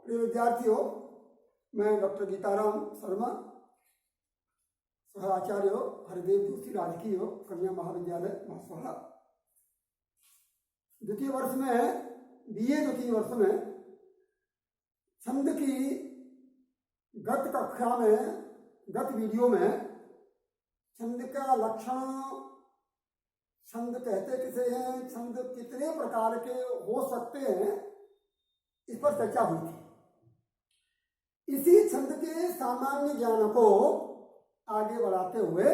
प्रिय विद्यार्थियों, मैं डॉक्टर गीताराम शर्मा, सह आचार्य हरिदेव जोशी राजकीय कन्या महाविद्यालय मासवाड़ा, द्वितीय वर्ष में बीए द्वितीय वर्ष में छंद की गत कक्षा में, गत वीडियो में छंद का लक्षण, छंद कहते किसे हैं, छंद कितने प्रकार के हो सकते हैं, इस पर चर्चा हुई थी। इसी छंद के सामान्य ज्ञान को आगे बढ़ाते हुए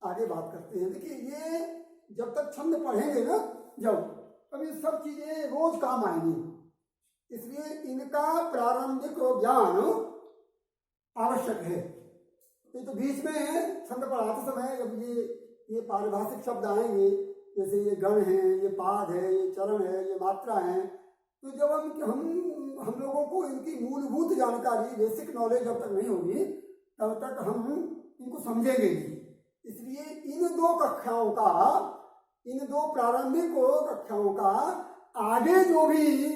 आगे बात करते हैं। देखिए, ये जब तक छंद पढ़ेंगे ना, जब अभी सब चीजें रोज काम आएंगी, इसलिए इनका प्रारंभिक ज्ञान आवश्यक है। तो बीच में छंद पढ़ाते समय जब ये पारिभाषिक शब्द आएंगे, जैसे ये गण है, ये पाद है, ये चरण है, ये मात्रा है, तो जब हम लोगों को इनकी मूलभूत जानकारी, बेसिक नॉलेज जब तक नहीं होगी, तब तक हम इनको समझेंगे नहीं। इसलिए इन दो कक्षाओं का, इन दो प्रारंभिक कक्षाओं का आगे जो भी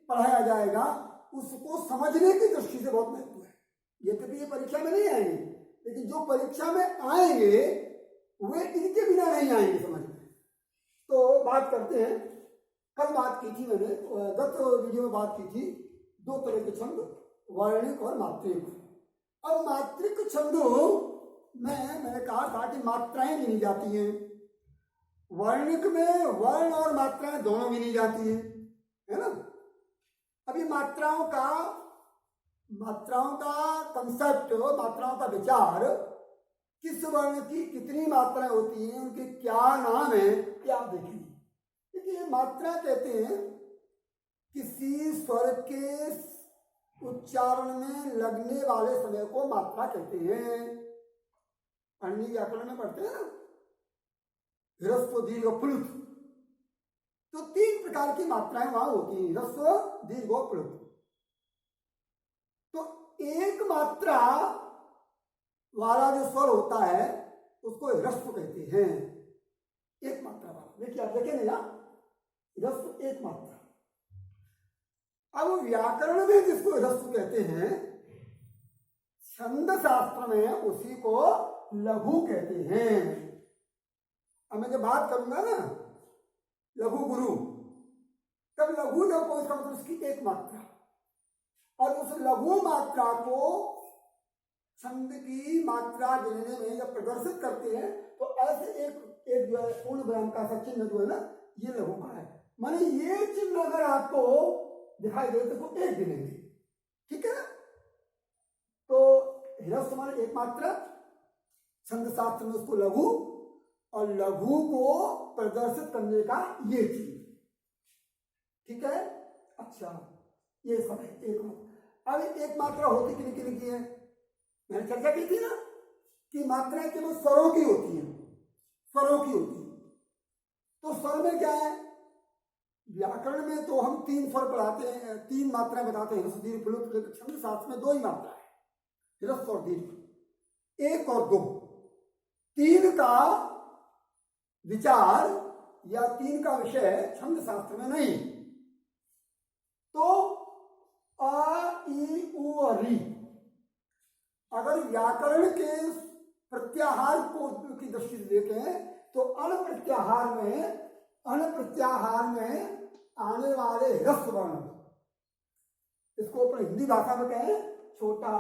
पढ़ाया जाएगा, उसको समझने की दृष्टि से बहुत महत्व है। ये कभी ये परीक्षा में नहीं आएंगे, लेकिन जो परीक्षा में आएंगे वे इनके बिना नहीं आएंगे समझ में। तो बात करते हैं। कल बात की थी मैंने, गत वीडियो में बात की थी, दो तरह के छंद, वर्णिक और मात्रिक। अब मात्रिक छंदों में मैंने कहा था कि मात्राएं गिनी जाती हैं, वर्णिक में वर्ण और मात्राएं दोनों गिनी जाती हैं, है ना। अब ये मात्राओं का कंसेप्ट, मात्राओं का विचार, किस वर्ण की कितनी मात्राएं होती हैं, उनके क्या नाम है, क्या आप देखेंगे। देखिए, मात्रा कहते हैं किसी स्वर के उच्चारण में लगने वाले समय को मात्रा कहते हैं। पाणिनि व्याकरण में पढ़ते हैं ना, ह्रस्व दीर्घ प्लुत, तो तीन प्रकार की मात्राएं वहां होती हैं, ह्रस्व दीर्घ प्लुत। तो एक मात्रा वाला जो स्वर होता है उसको ह्रस्व कहते हैं, एक मात्रा वाला। देखिए, आप देखें ना, ह्रस्व एक मात्रा। अब व्याकरण में जिसको ह्रस्व कहते हैं, छंद शास्त्र में उसी को लघु कहते हैं। अब मैं जब बात करूंगा ना लघु गुरु, तब लघु जब कोई इसका मतलब उसकी एक मात्रा, और उस लघु मात्रा को छंद की मात्रा गिनने में जब प्रदर्शित करते हैं, तो ऐसे एक जो है पूर्ण विराम का चिन्ह जो है ना, ये लघु का है। माने ये चिन्ह अगर आपको दिखाई दे तो एक गिनेंगे, ठीक है ना। तो ह्रस्व माने एक मात्रा, छंद शास्त्र में उसको लघु, और लघु को प्रदर्शित करने का ये चिन्ह, ठीक है। अच्छा, ये सब है एक मात्रा। अब एक मात्रा होती किन की है, मैंने चर्चा की थी ना कि मात्राएं केवल स्वरों की होती है, स्वरों की होती है। तो स्वर में क्या है, व्याकरण में तो हम तीन स्वर पढ़ाते हैं, तीन मात्राएं बताते हैं, ह्रस्व दीर्घ प्लुत। छंद शास्त्र में दो ही मात्रा है, ह्रस्व और दीर्घ, एक और दो। तीन का विचार या तीन का विषय छंद शास्त्र में नहीं। तो अ, ई, उ और री, अगर व्याकरण के प्रत्याहार को की दृष्टि से देखें, तो अण प्रत्याहार में आने वाले ह्रस्व वर्ण, इसको अपन हिंदी भाषा में कहें छोटा,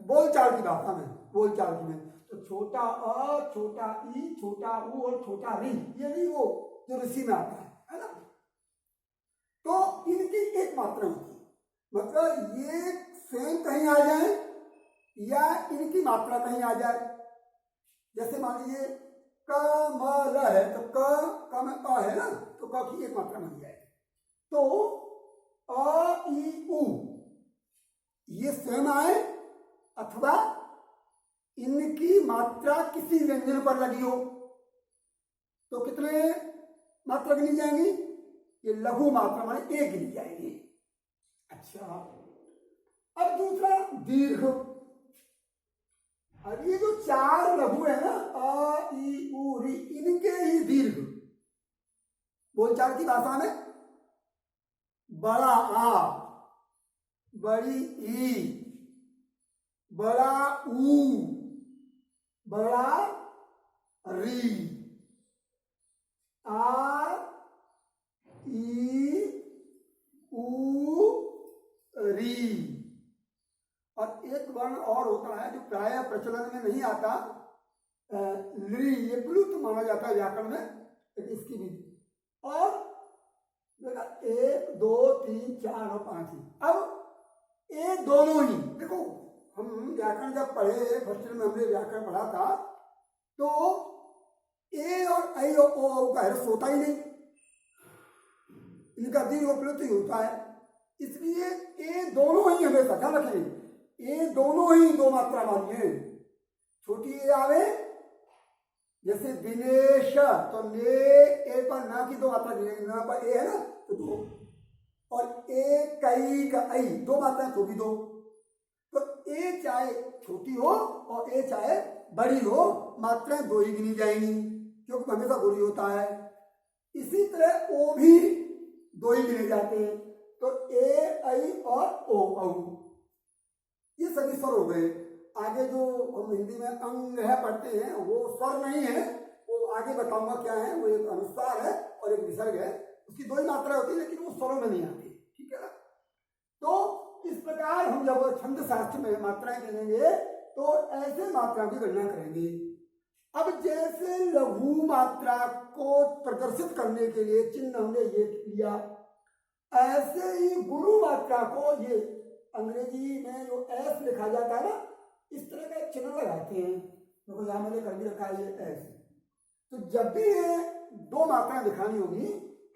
बोलचाल की भाषा में, बोलचाल की में, तो छोटा अ, छोटा ई, छोटा उ और छोटा री, ये नहीं वो जो ऋषि में आता है ना। तो इनकी एक मात्रा होती है, मतलब ये स्वयं कहीं आ जाए या इनकी मात्रा कहीं आ जाए। जैसे मान लीजिए क म र है, तो क में अ है ना, तो क की एक मात्रा बन जाएगी। तो अ, ई, उ ये स्वयं आए, अथवा इनकी मात्रा किसी व्यंजन पर लगी हो, तो कितने मात्रा गिनी जाएंगी, ये लघु मात्रा माने एक गिनी जाएगी। अच्छा, अब दूसरा दीर्घ। अब ये जो चार लघु है ना, अ, ई, उ, री, इनके ही दीर्घ, बोलचाल की भाषा में बड़ा आ, बड़ी ई, बड़ा ऊ, बड़ा री, आ ई ऊ री। और एक वर्ण और होता है जो प्राय प्रचलन में नहीं आता, ली, ये प्लुत माना जाता है व्याकरण में, लेकिन इसकी भी। और 1 2 3 4 और 5 ही। अब ये दोनों ही देखो, हम व्याकरण जब पढ़े फर्स्ट में हमने व्याकरण पढ़ा था, तो ए और ऐ और ओ का ह्रस्व होता ही नहीं, इनका दीर्घ प्लुत ही होता है। इसलिए ये दोनों ही हमेशा ध्यान रखें, ये दोनों ही दो मात्रा वाली है। छोटी ए आवे जैसे दिनेश, तो ने ए पर ना की दो मात्रा, ना पर ए है ना, तो दो। और ए कई का ऐ दो मात्रा, तो भी दो। तो ए चाहे छोटी हो और ए चाहे बड़ी हो, मात्राएं दो ही गिनी जाएंगी, क्योंकि हमेशा गोली होता है। इसी तरह ओ भी दो ही गिने जाते हैं, तो ए ऐ और ओ औ, ये सभी स्वर हो गए। आगे जो हम हिंदी में अंग है पढ़ते हैं, वो स्वर नहीं है, वो आगे बताऊंगा क्या है। वो एक अनुस्वार है और एक विसर्ग है, उसकी दो ही मात्रा होती है, लेकिन वो स्वरों में नहीं आती, ठीक है ना। तो इस प्रकार हम जब छंद शास्त्र में मात्राएं गिनेंगे तो ऐसे मात्रा की गणना करेंगे। अब जैसे लघु मात्रा को प्रदर्शित करने के लिए चिन्ह हमने ये लिया, ऐसे ही गुरु मात्रा को, ये अंग्रेजी में जो एस लिखा जाता है ना, इस तरह का चिन्ह लगाते हैं। देखो यहां मैंने कर भी रखा है ये एस। तो जब भी ये दो मात्राएं दिखानी होगी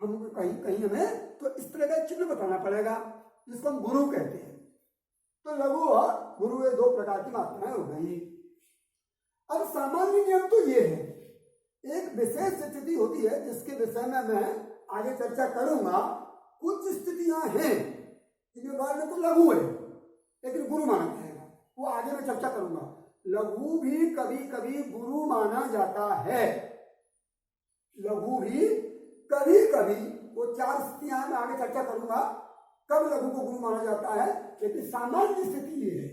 हमको कहीं कहीं हमें, तो इस तरह का चिन्ह बताना पड़ेगा, जिसको हम गुरु कहते हैं। तो लघु और गुरु ये दो प्रकार की मात्राएं हो गई। अब सामान्य नियम तो ये है, एक विशेष स्थिति होती है जिसके विषय में मैं आगे चर्चा करूंगा। कुछ स्थितियां हैं जिनके बारे में तो लघु है लेकिन गुरु माना जाएगा, वो आगे मैं चर्चा करूंगा। लघु भी कभी कभी गुरु माना जाता है, लघु भी कभी कभी, वो 4 स्थितियां मैं आगे चर्चा करूंगा कब लघु को गुरु माना जाता है, लेकिन सामान्य स्थिति ये है।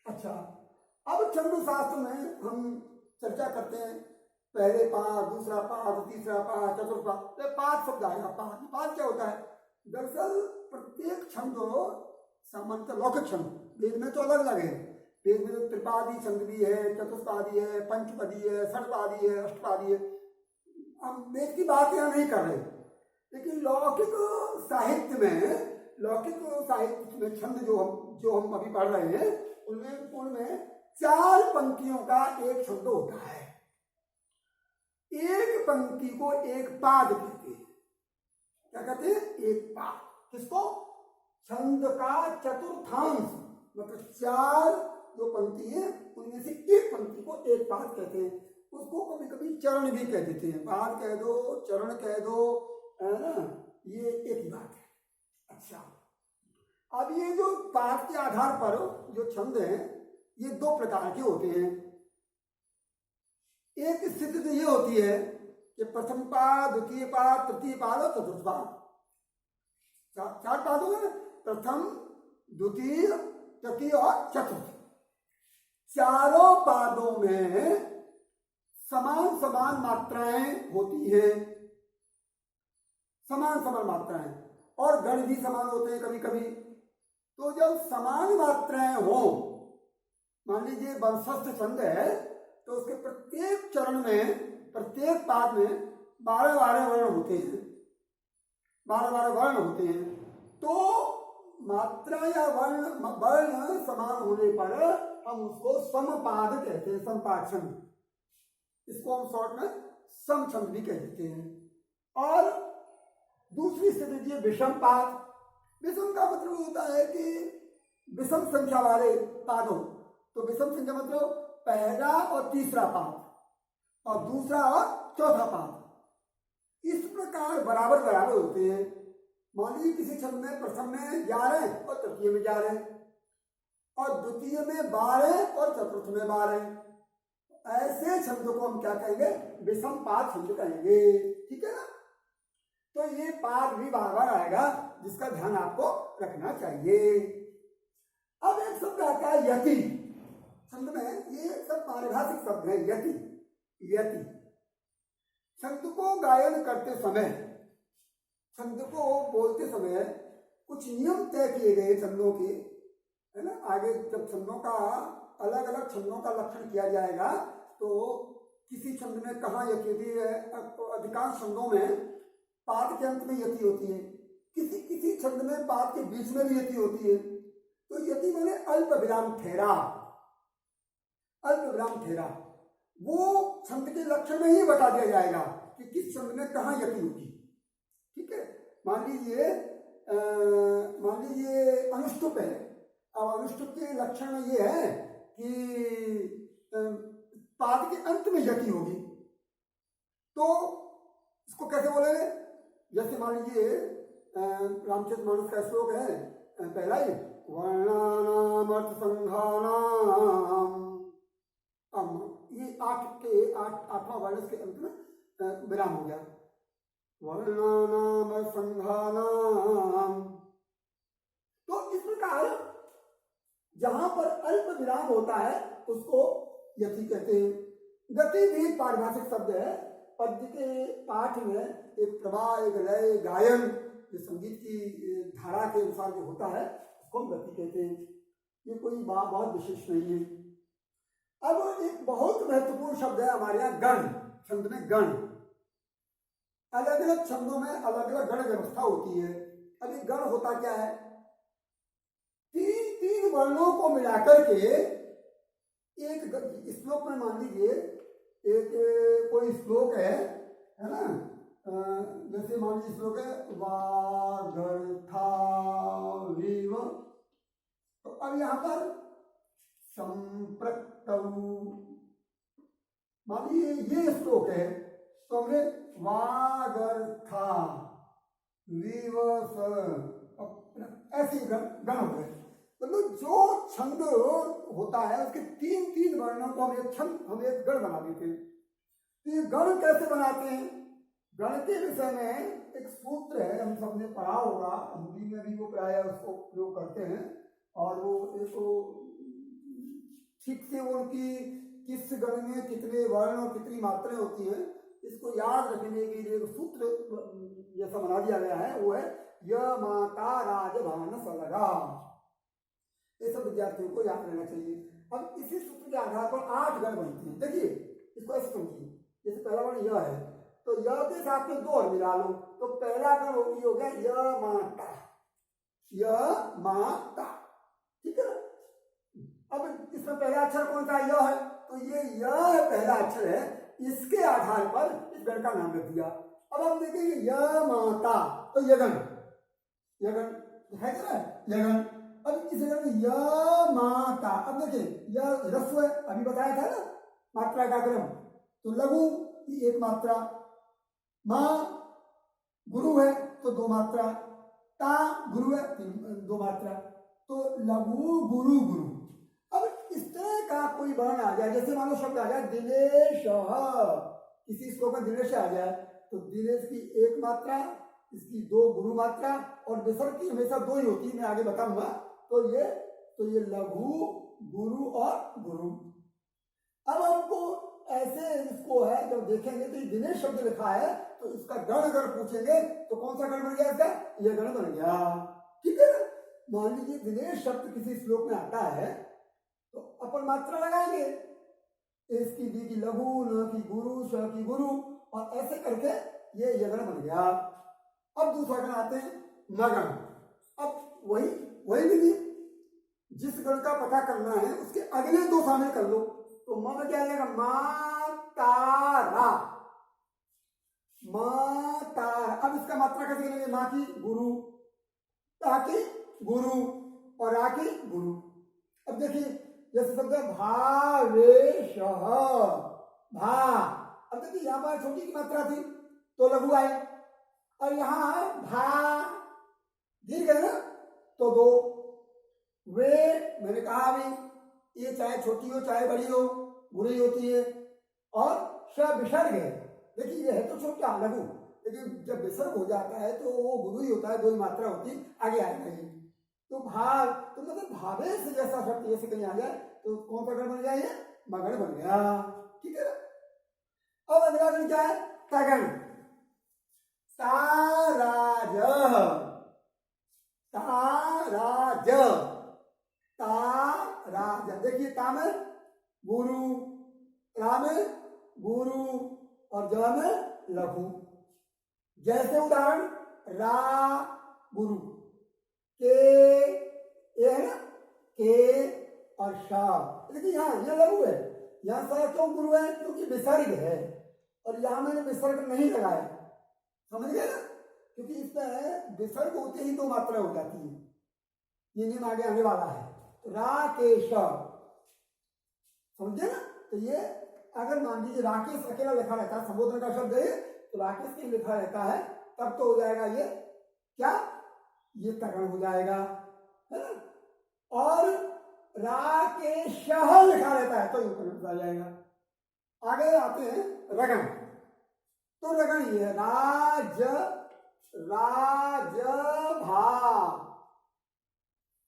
अच्छा, अब छंद शास्त्र में हम चर्चा करते हैं, पहले पाद, दूसरा पाद, तीसरा पाद, चतुर्थ पाद। पाद शब्द आएगा, पाद, पाद क्या होता है? दरअसल प्रत्येक छंद सामान्यतः लौकिक छंद, वेद में तो अलग अलग है। वेद में तो त्रिपादी छंद भी है, चतुष्पादी है, पंचपदी है, षटपादी है, अष्टपादी है। हम वेद की बात यहाँ नहीं कर रहे, लेकिन लौकिक साहित्य में छंद जो हम अभी पढ़ रहे हैं, उनमें 4 पंक्तियों का एक छंद होता है। एक पंक्ति को एक पाद कहते हैं। क्या कहते हैं? एक पाद। किसको? छंद का चतुर्थांश, मतलब 4 जो पंक्ति है उनमें से एक पंक्ति को एक पाद कहते हैं। उसको कभी कभी चरण भी कह देते हैं, पाद कह दो, चरण कह दो, है ना, ये एक ही बात है। अच्छा, अब ये जो पाद के आधार पर जो छंद हैं, ये 2 प्रकार के होते हैं। एक स्थिति तो ये होती है कि प्रथम पाद, द्वितीय पाद, तृतीय पाद और चतुर्थ पाद, 4 पाद हो गए, प्रथम, द्वितीय, तृतीय और चतुर्थ। चारों पादों में समान समान मात्राएं होती हैं, समान समान मात्राएं, और गण भी समान होते हैं कभी कभी। तो जब समान मात्राएं हो, मान लीजिए वंशस्थ छंद है, तो उसके प्रत्येक चरण में, प्रत्येक पाद में 12 वर्ण होते हैं, 12 वर्ण होते हैं। तो मात्रा या वर्ण समान होने पर हम उसको समपाद कहते हैं, समपाद छंद। इसको हम शॉर्ट में सम छंद भी कह देते हैं। और दूसरी स्थिति है विषम पाद। विषम का मतलब होता है कि विषम संख्या वाले पाद हो। तो विषम संख्या मतलब पहला और तीसरा पाद और दूसरा और चौथा पाद इस प्रकार बराबर बराबर होते हैं। मान लीजिए किसी छंद में प्रथम में 11 और तृतीय में 11 और द्वितीय में 12 और चतुर्थ में 12, ऐसे छंदों को हम क्या कहेंगे? विषम पाद छंद कहेंगे, ठीक है ना। तो ये पाद भी बार बार आएगा, जिसका ध्यान आपको रखना चाहिए। अब एक शब्द आता है यति। शब्द में ये सब पारिभाषिक शब्द है। यति, यति शब्द को गायन करते समय, शब्द को बोलते समय कुछ नियम तय किए गए छंदों के, है ना। आगे जब छंदों का अलग अलग छंदों का लक्षण किया जाएगा तो किसी छंद में कहाँ यति होती है, अधिकांश छंदों में पाद के अंत में यति होती है, किसी किसी छंद में पाद के बीच में भी यति होती है। तो यति मैंने अल्प विराम ठहरा, अल्प विराम ठहरा, वो छंद के लक्षण में ही बता दिया जाएगा कि किस छंद में कहाँ यति होगी। ठीक है, मान लीजिए अनुष्टुप है। अब अनुष्टुप के लक्षण में ये है कि पाद के अंत में यति होगी, तो इसको कैसे बोलेंगे? जैसे मान लीजिए रामचरितमानस का श्लोक है पहला ही, वर्णानाम अर्थ संघानाम, ये आठवां वर्ण के अंत में विराम हो गया, वर्णानाम अर्थ संघानाम। तो इस प्रकार जहां पर अल्प विराम होता है उसको यति कहते हैं। गति भी पारिभाषिक शब्द है। पद्य के पाठ में एक प्रवाह, एक लय, गायन, जो संगीत की धारा के अनुसार जो होता है उसको हम गति कहते हैं। ये कोई बहुत विशेष नहीं है। अब एक बहुत महत्वपूर्ण शब्द है हमारे यहाँ गण। छंद में गण, अलग अलग छंदों में अलग अलग गण व्यवस्था होती है। अभी गण होता क्या है? तीन तीन वर्णों को मिलाकर के एक श्लोक में, मान लीजिए एक कोई श्लोक है ना, जैसे मान लीजिए श्लोक है वागर्था वीव, तो अब यहाँ पर संप्रक्तौ, मान लीजिए ये श्लोक है, तो हमने वागर्था वीवस, ऐसे गण हो गए। मतलब जो छंद होता है उसके तीन तीन वर्णों को हम एक गण बना देते हैं। तो ये गण कैसे बनाते हैं? गण के विषय में एक सूत्र है, हम सबने पढ़ा होगा, हिंदी में भी वो प्राय उसको प्रयोग करते हैं, और वो एक ठीक से उनकी किस गण में कितने वर्ण और कितनी मात्राएं होती हैं, इसको याद रखने के लिए सूत्र जैसा बना दिया गया है, वो है य माता राजभान सलगा। ये सब विद्यार्थियों को याद रहना चाहिए। अब इसी सूत्र के आधार पर 8 गण बनती हैं। देखिए इसको ऐसे समझिए, जैसे पहला वर्ण यह है, तो यह के साथ में 2 और मिला लो, तो पहला गण हो गया य माता, य माता। ठीक है। अब इसमें पहला अक्षर कौन सा? य है, तो ये य पहला अक्षर है, इसके आधार पर इस गण का नाम रख दिया। अब हम देखेंगे य माता, तो यगन है क्या? यगन। अब इस जगह में य माता, अब देखिए यह ह्रस्व है, अभी बताया था ना मात्रा का क्रम, तो लघु की 1 मात्रा, मां गुरु है तो 2 मात्रा, ता गुरु है 2 मात्रा, तो लघु गुरु गुरु। अब इस तरह का कोई वर्ण आ जाए, जैसे मान लो शब्द आ जाए दिनेश, किसी श्लोक में दिनेश आ जाए, तो दिनेश की 1 मात्रा, इसकी 2 गुरु मात्रा, और विसर्ग की हमेशा 2 ही होती है, मैं आगे बताऊंगा। तो ये लघु गुरु और गुरु। अब हमको ऐसे इसको है, जब देखेंगे तो ये दिनेश शब्द लिखा है, तो इसका गण अगर पूछेंगे तो कौन सा गण बन गया इसका? ये गण बन गया। ठीक है ना। मान लीजिए दिनेश शब्द किसी श्लोक में आता है, तो अपन मात्रा लगाएंगे, इसकी दी की लघु, न की गुरु, श की गुरु, और ऐसे करके ये गण बन गया। अब दूसरा गण आते हैं मगन। अब वही विधि, जिस गण का पता करना है उसके अगले 2 शामिल कर लो, तो म में क्या आ जाएगा? मातारा, मातारा। अब इसका मात्रा कैसे करेंगे? माँ की गुरु, ता की गुरु, और आ की गुरु। अब देखिए जैसे शब्द भावेश, भा, अब देखिए यहाँ पर छोटी की मात्रा थी तो लघु आए, और यहाँ भा दीर्घ है ना, तो 2। वे मैंने कहा अभी, ये चाहे छोटी हो चाहे बड़ी हो, बुरी होती है, और श विसर्ग है। देखिए ये है तो छोटा लघु, लेकिन जब विसर्ग हो जाता है तो वो गुरु ही होता है, दो ही मात्रा होती, आगे आएगा ये। तो भाग तो मतलब भावेश जैसा शब्द जैसे कहीं आ जाए तो कौन सा गण बन गया, ये मगन बन गया। ठीक है। अब अगला गण क्या है, तगन। ताराज, ताराज, ताराज। देखिए ता में गुरु, रा में गुरु और ज में लघु। जैसे उदाहरण रा गुरु, के ये है ना, के और शाह। देखिए यहाँ ये लघु है, यहाँ सा क्यों गुरु है, क्योंकि विसर्ग है, और यहाँ मैंने विसर्ग नहीं लगाया, समझ गए ना, क्योंकि इसमें विसर्ग होते ही दो मात्रा हो जाती है। ये नियम आगे आने वाला है। तो राकेश, समझे ना। तो ये अगर मान लीजिए राकेश अकेला लिखा रहता है, संबोधन का शब्द है, तो राकेश के लिखा रहता है, तब तो हो जाएगा ये क्या, ये तगण हो जाएगा, है ना। और राकेश लिखा रहता है तो ये उपनिषद आ जाएगा। आगे आते हैं रगण। तो रगण ये है राज, राज भा,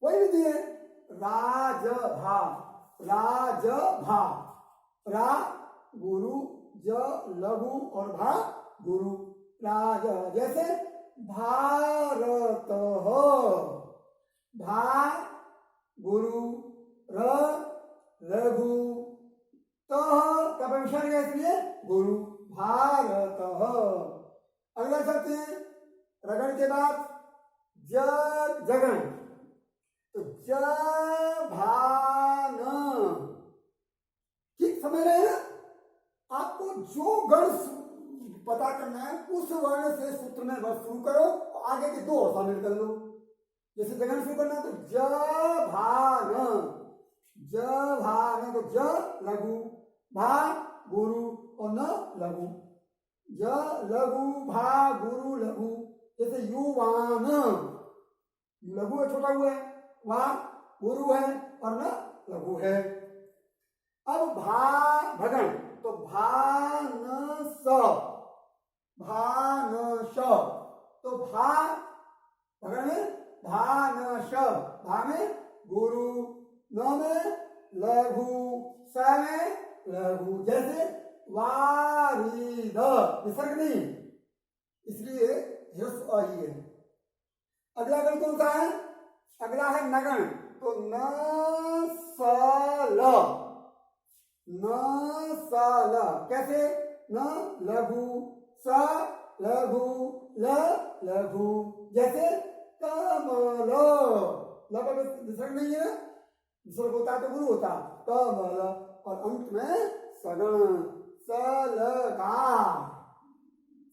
वही विधि है, राज भा, राज भा। रा गुरु, ज लघु और भा गुरु, राज। जैसे भारत, भा गुरु, र लघु, तब विसर्ग है इसलिए गुरु, भारत। अगला चलते हैं रगड़ के बाद जगन। तो ज भान, ठीक समझ रहे हैं। आपको जो गण पता करना है उस वर्ण से सूत्र में वर्ष शुरू करो और आगे के दो और शामिल कर लो। जैसे जगन शुरू करना तो ज भान, ज भान, तो ज लघु, भा गुरु और न लघु, ज लघु भा गुरु लघु। जैसे युवान, लघु है, छोटा हुआ है, वहां गुरु है और न लघु है। अब भा भगन, तो भानस, भानस, तो भा भगन में भानस, भा में गुरु, न में लघु, स में लघु। जैसे वारिद, विसर्ग नहीं इसलिए ह्रस्व आई है। अगला गण कौन सा है, अगला है नगण। तो न सल, न सल, कैसे, न लघु, स लघु, ल लघु। जैसे कमल, विसर्ग नहीं है, विसर्ग होता तो गुरु होता, कमल, और अंत में सगण, सलगा,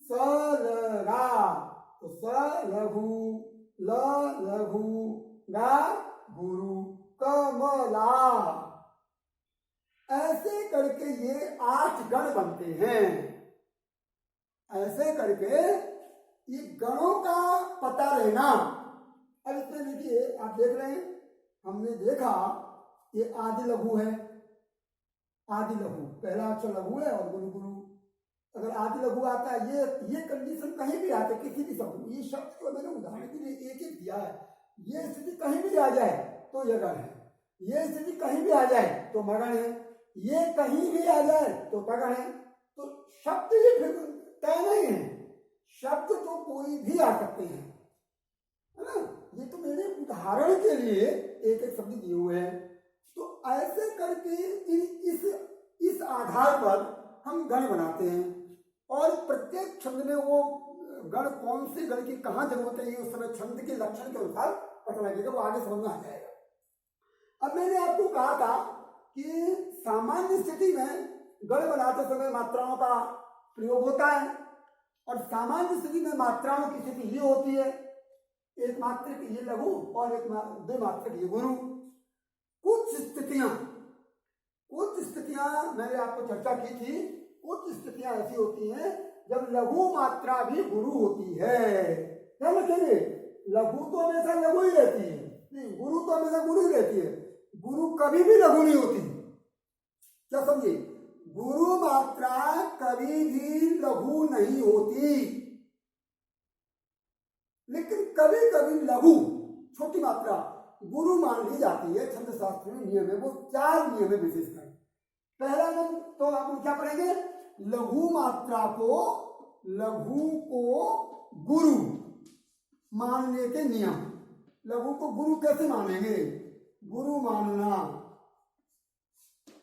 सलगा। तो स लघु, ल लघु, गा गुरु, कमला। ऐसे करके ये 8 गण बनते हैं। ऐसे करके ये गणों का पता लेना। अब इसमें देखिए, आप देख रहे हैं, हमने देखा ये आदि लघु है, आदि लघु, पहला अक्षर लघु है और गुरु गुरु। अगर आदि लघु आता है, ये कंडीशन कहीं भी आते, किसी भी शब्द, ये शब्द जो मैंने उदाहरण के लिए एक एक दिया है, ये स्थिति कहीं भी आ जाए तो ये गण है, ये स्थिति कहीं भी आ जाए तो मगण है, ये कहीं भी आ जाए तो तगण है। तो शब्द ये फिर तय नहीं है, शब्द तो कोई भी आ सकते हैं, है ना। ये तो मेरे उदाहरण के लिए एक एक शब्द दिए हुए हैं। तो ऐसे करके इस आधार पर हम गण बनाते हैं, और प्रत्येक छंद में वो गण कौन से गण की कहाँ जरूरत है, ये उस समय छंद के लक्षण के अनुसार पता लगेगा, वो आगे समझ में आ जाएगा। अब मैंने आपको कहा था कि सामान्य स्थिति में गण बनाते समय मात्राओं का प्रयोग होता है, और सामान्य स्थिति में मात्राओं की स्थिति ये होती है, एक मात्रक ये लघु और एक दो मात्रक ये गुरु। कुछ स्थितियां मैंने आपको चर्चा की थी, कुछ स्थितियां ऐसी होती हैं जब लघु मात्रा भी गुरु होती है। क्या रखेंगे, लघु तो हमेशा लघु ही रहती है, नहीं गुरु तो हमेशा गुरु ही रहती है, गुरु कभी भी लघु नहीं होती। क्या समझे, गुरु मात्रा कभी भी लघु नहीं होती, लेकिन कभी कभी लघु छोटी मात्रा गुरु मान ली जाती है। छंद शास्त्र में नियम है, वो 4 नियम है विशेषकर। पहला नियम तो आप क्या पढ़ेंगे, लघु मात्रा को, लघु को गुरु मानने के नियम। लघु को गुरु कैसे मानेंगे, गुरु मानना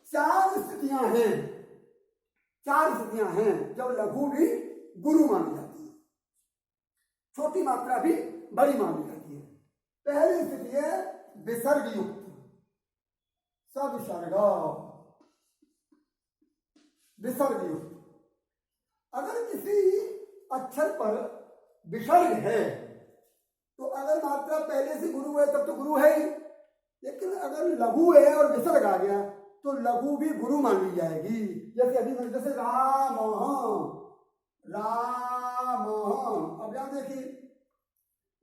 4 स्थितियां हैं, 4 स्थितियां हैं जब लघु भी गुरु मानी जाती है, छोटी मात्रा भी बड़ी मानी जाती है। पहली स्थिति है विसर्ग युक्त, सविसर्ग, विसर्ग युक्त। अगर किसी अक्षर पर विसर्ग है तो अगर मात्रा पहले से गुरु है तब तो गुरु है ही, लेकिन अगर लघु है और विसर्ग आ गया तो लघु भी गुरु मान ली जाएगी। जैसे अभी मैंने जैसे राम, राम, अब यहां देखिए,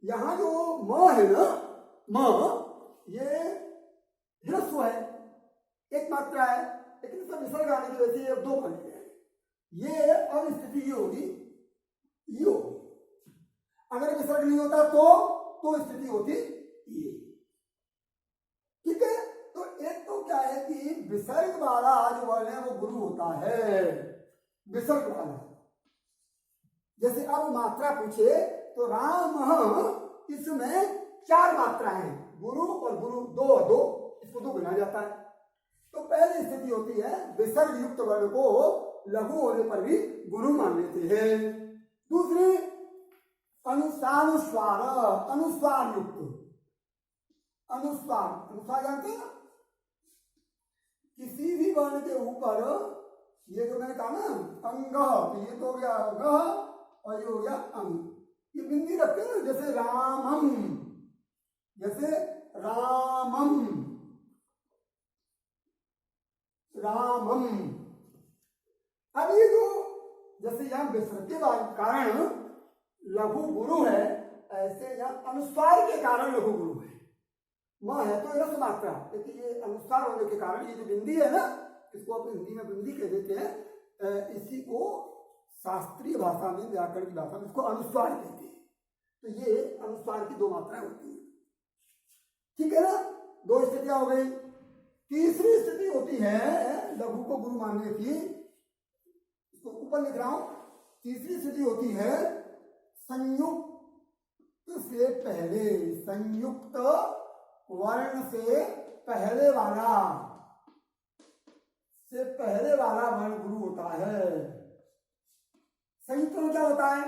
यहां जो म है ना, म ये ह्रस्व है, एक मात्रा है, लेकिन इसका विसर्ग आने की वजह से ये 2 बन गया है। ये अब स्थिति ये होगी, ये होगी। अगर विसर्ग नहीं होता तो स्थिति होती ये। ठीक है, तो एक तो क्या है कि विसर्ग वाला जो वर्ण है वो गुरु होता है, विसर्ग वाला। जैसे अब मात्रा पूछे तो राम, इसमें 4 मात्रा है, गुरु और गुरु 2 और 2, इसको 2 गिना जाता है। तो पहली स्थिति होती है विसर्ग युक्त वर्ण को लघु होने पर भी गुरु मान लेते हैं। दूसरी अनुस्वार, अनुस्वार युक्त, अनुस्वार, अनुस्वार जानते हैं ना, किसी भी वर्ण के ऊपर, ये जो मैंने कहा ना अंग, तो ये तो हो गया अंग और ये हो गया अंग, ये बिंदी रखते हैं ना, जैसे रामम, जैसे रामम, रामम। अब ये जो जैसे यहां विसर्ग के कारण लघु गुरु है, ऐसे यहां अनुस्वार के कारण लघु गुरु है। म है तो रस मात्रा, लेकिन ये अनुस्वार होने के कारण ये जो बिंदी है ना, इसको आप हिंदी में बिंदी कह देते हैं, इसी को शास्त्रीय भाषा में, व्याकरण की भाषा में इसको अनुस्वार कहते हैं। तो ये अनुस्वार की 2 मात्राएं होती है। ठीक है ना, 2 स्थितियां हो गई। तीसरी स्थिति होती है लघु को गुरु मानने की, इसको ऊपर लिख रहा हूं। तीसरी स्थिति होती है संयुक्त से पहले, संयुक्त वर्ण से पहले वाला, से पहले वाला वर्ण गुरु होता है। संयुक्त में क्या होता है,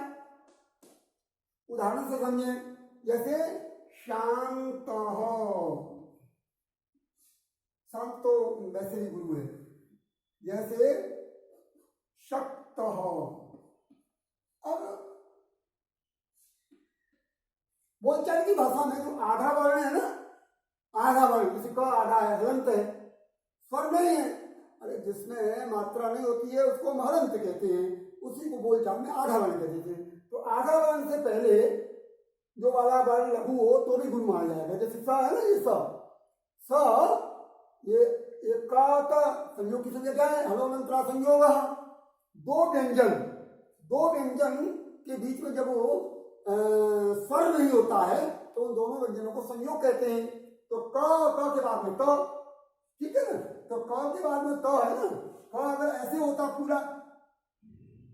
उदाहरण से समझिए, जैसे शांत, शांत तो वैसे ही गुरु है। जैसे शक्त, अब बोलचाल की भाषा में जो आधा वर्ण है ना, आधा वर्ण, किसी का आधा है, हलंत है, स्वर नहीं है, अरे जिसमें मात्रा नहीं होती है उसको हम हलंत कहते हैं, उसी को बोलचाल में आधा वर्ण कहते हैं। तो आधा वर्ण से पहले जो वाला वर्ण लघु हो तो भी गुरु माना जाएगा। जैसे स है ना, ये स, ये एकात संयोग की संज्ञा क्या है, हलोनंतरा संयोग। 2 व्यंजन, 2 व्यंजन के बीच में जब वो स्वर नहीं होता है तो उन दोनों व्यंजनों को संयोग कहते हैं। तो क के बाद में त, ठीक है ना, तो क के बाद में त है ना, क अगर ऐसे होता पूरा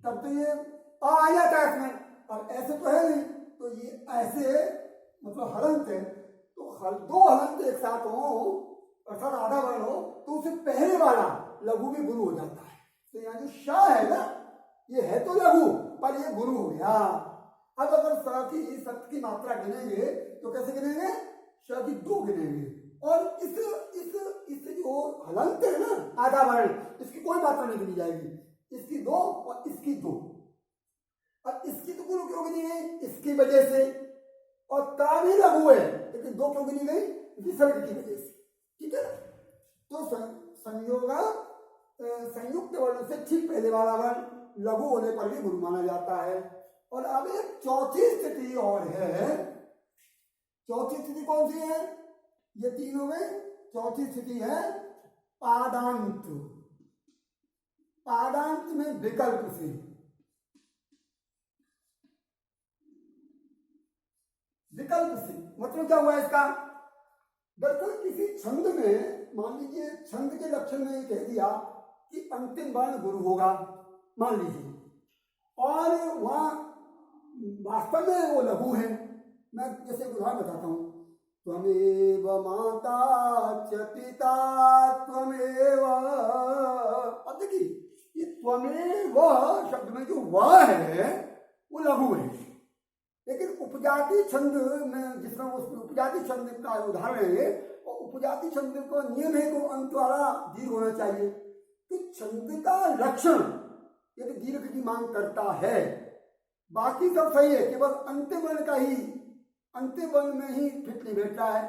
तब तो ये आ जाता है इसमें, और ऐसे तो है नहीं, तो ये ऐसे मतलब हलंत है। तो 2 हलंत एक साथ हो अर्थात आधा वर्ण हो तो उससे पहले वाला लघु भी गुरु हो जाता है। तो यहाँ जो श है ना, ये है तो लघु पर ये गुरु हो गया। अब अगर स की सत की मात्रा गिनेंगे तो कैसे गिनेंगे, श की 2 गिनेंगे, और इस जो हलंत है ना आधा वर्ण, इसकी कोई मात्रा नहीं गिनी जाएगी, इसकी 2 और इसकी 2। अब इसकी तो गुरु क्यों गिनी गई, इसकी वजह से, और ता भी लघु है लेकिन 2 क्यों गिनी गई, विसर्ग की वजह से। ठीक है, तो संयोग संयुक्त वर्ण से ठीक पहले वाला वर्ण लघु होने पर भी गुरु माना जाता है। और अब एक चौथी स्थिति और है। चौथी स्थिति कौन सी है, ये तीनों में चौथी स्थिति है पादांत। पादांत में विकल्प से, विकल्प से। मतलब क्या हुआ इसका? दरअसल किसी छंद में मान लीजिए छंद के लक्षण में ये कह दिया कि अंतिम वर्ण गुरु होगा, मान लीजिए, और वहां वास्तव में वो लघु है। मैं जैसे उदाहरण बताता हूँ, त्वमेव माता च पिता त्वमेव। अब देखिए ये त्वमेव शब्द में जो वह है वो लघु है, लेकिन उपजाति छंद में जिसमें उपजाति छंद का उदाहरण है, और उपजाति छंद को नियम है को अंत वाला दीर्घ होना चाहिए। तो छंद का लक्षण यदि दीर्घ की मांग करता है, बाकी सब सही है, केवल अंतिम वर्ण का ही अंतिम वर्ण में ही फिट नहीं बैठता है।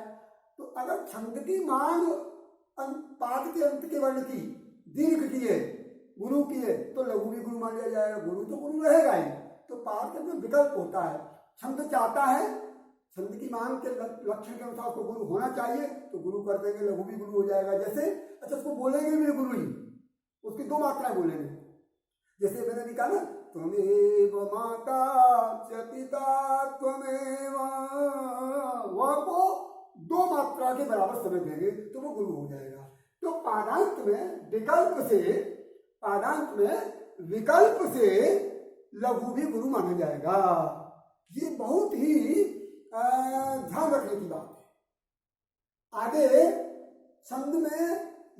तो अगर छंद की मांग पाद के अंत के वर्ण की दीर्घ की है, गुरु की है, तो लघु भी गुरु मान लिया जाएगा। गुरु तो गुरु रहेगा ही। तो पाद के अंदर विकल्प होता है। छंद चाहता है, छंद की मांग के लक्षण के अनुसार उसको गुरु होना चाहिए, तो गुरु कर देंगे, लघु भी गुरु हो जाएगा। जैसे अच्छा उसको बोलेंगे भी गुरु ही, उसकी दो मात्राएं बोलेंगे। जैसे मैंने भी कहा ना, त्वमेव माता च पिता त्वमेव, वह को दो मात्रा के बराबर समझ देंगे तो वो गुरु हो जाएगा। तो पादांत में विकल्प से लघु भी गुरु माना जाएगा। ये बहुत ही ध्यान रखने की बात है। आगे छंद में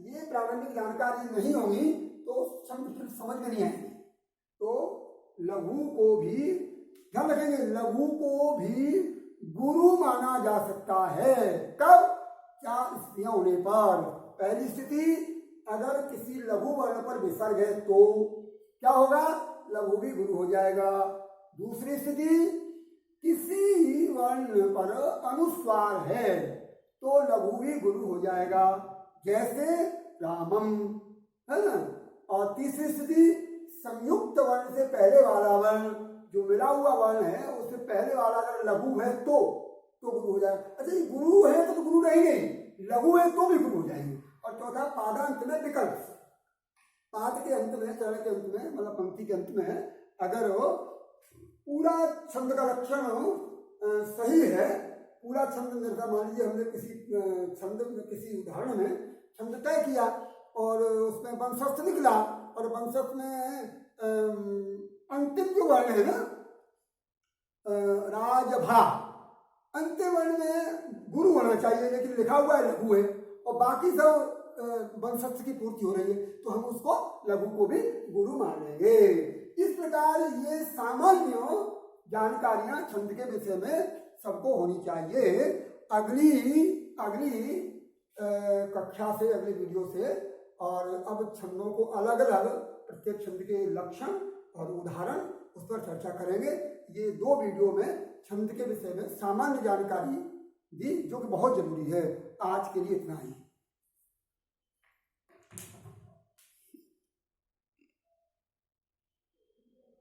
ये प्रारंभिक जानकारी नहीं होगी तो छंद फिर समझ में नहीं आएगी। तो लघु को भी ध्यान रखेंगे, लघु को भी गुरु माना जा सकता है। कब? क्या स्त्रियां होने पर। पहली स्थिति, अगर किसी लघु वर्ण पर विसर्ग है तो क्या होगा? लघु भी गुरु हो जाएगा। दूसरी स्थिति, किसी वर्ण पर अनुस्वार है तो लघु भी गुरु हो जाएगा, जैसे रामम, है ना। और तीसरी स्थिति, संयुक्त वर्ण से पहले वाला वर्ण जो मिला हुआ वर्ण है उससे पहले वाला अगर लघु है तो गुरु हो जाएगा। अच्छा ये गुरु है तो गुरु रहेंगे, लघु है तो भी गुरु हो जाएंगे। और चौथा, पादांत में विकल्प। पाद के अंत में, चरण के अंत में, मतलब पंक्ति के अंत में अगर पूरा छंद का लक्षण सही है, पूरा छंद निर्धार, मान लीजिए हमने किसी छंद में किसी उदाहरण में छंद तय किया और उसमें वंशस्थ निकला, और वंशस्थ में अंतिम जो वर्ण है ना राजभा, अंतिम वर्ण में गुरु होना चाहिए, लेकिन लिखा हुआ है लघु है, और बाकी सब वंशस्थ की पूर्ति हो रही है, तो हम उसको लघु को भी गुरु मानेंगे। इस प्रकार ये सामान्य जानकारियां छंद के विषय में सबको होनी चाहिए। अगली कक्षा से, अगली वीडियो से, और अब छंदों को अलग अलग प्रत्येक छंद के लक्षण और उदाहरण उस पर चर्चा करेंगे। ये दो वीडियो में छंद के विषय में सामान्य जानकारी दी, जो कि बहुत जरूरी है। आज के लिए इतना ही।